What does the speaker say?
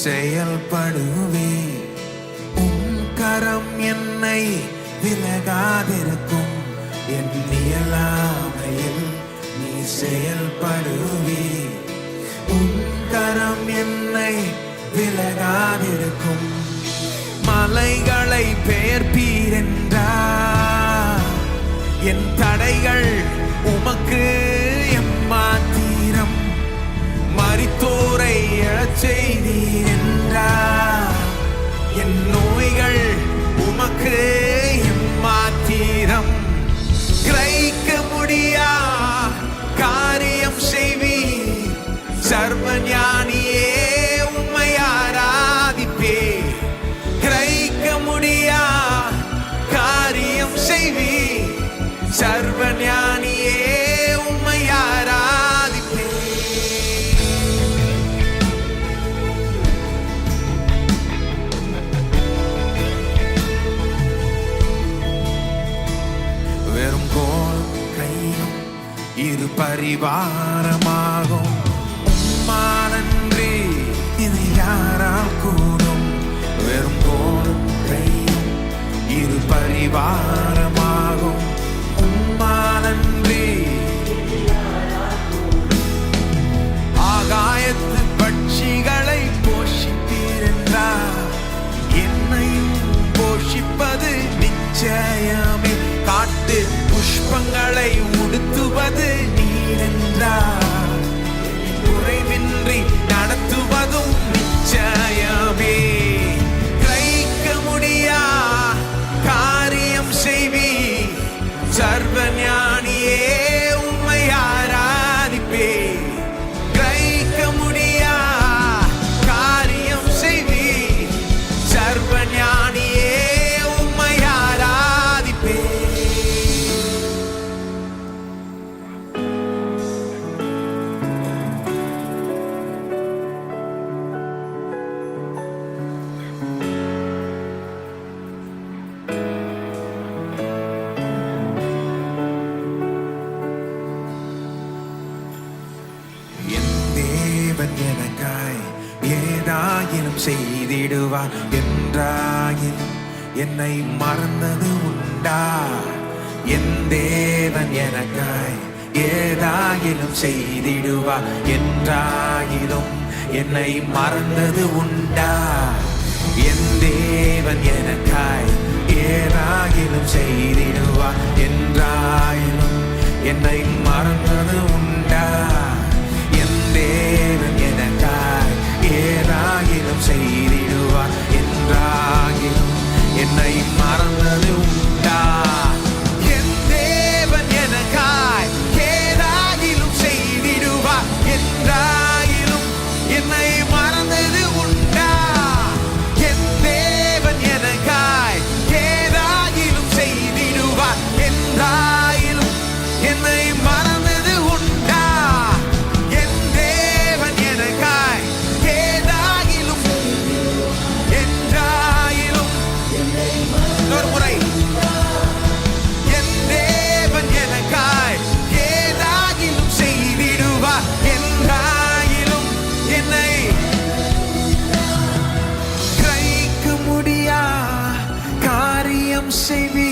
செயல்படுவே. உம் கரம் என்னை விலகாதிருக்கும். என் இயலாமையில் நீ செயல்படுவே. உம் கரம் என்னை விலகாதிருக்கும். மலைகளை பெயர்ப்பீர் என்றார். என் தடைகள் உமக்கு எம்மாத்திரம். மரித்தோரை எழச் செய்தீர் என்றார். என் நோய்கள் உமக்கு எம்மாத்திரம். கிரகிக்க முடியா காரியம் செய்வீர். சர்வஞானியே உம்மை ஆராதிப்பே. கிரகிக்க முடியா காரியம் செய்வீர். சர்வஞானியே உம்மை ஆராதிப்பே. வெறும் கோல் கையும் இரு பரிவாரமாகும். உம்மானன்றி இது யாரால் கூடும். வெறும் கோல் கையும் இரு பரிவாரமாகும். உம்மானன்றி ஆகாயத்து பட்சிகளை போஷிப்பீர் என்றார். என்னையும் போஷிப்பது நிச்சயமே. காட்டு புஷ்பங்களை உடுத்துவது நீர் என்றார். குறைவின்றி நடத்துவதும் நிச்சயமே. கிரகிக்க முடியா காரியம் செய்வீர். சர்வஞானியே உம்மை ஆராதிப்பே. கிரகிக்க முடியா காரியம் செய்வீர். சர்வஞானியே உம்மை ஆராதிப்பே. எனக்காய் ஏதாயினும் செய்திடுவார் என்றாயினும் என்னை மறந்தது உண்டா. என் தேவன் எனக்காய் ஏதாயினும் செய்திடுவார் என்றாயினும் என்னை மறந்தது உண்டா. என் தேவன் எனக்காய் ஏதாயினும் செய்திடுவார் என்றாயினும் என்னை மறந்தது உண்டா. தேவன் எனக்காய் ஏதாயினும் செய்திடுவார் என்றாயினும் என்னை மறந்தது உண்டா. என் தேவன் எனக்காய் ஏதாயிலும் செய்திடுவார் என்றாயிலும் என்னை மறந்தது உண்டா. என் தேவன் எனக்காய் ஏதாயிலும் செய்திடுவார் என்றாயிலும் என்னை மறந்தது உண்டா. ஒரு முறை என் தேவன் எனக்காய் ஏதாயிலும் செய்திடுவார் என்றாயிலும் என்னை கிரகிக்க முடியா காரியம் செய்வீர்.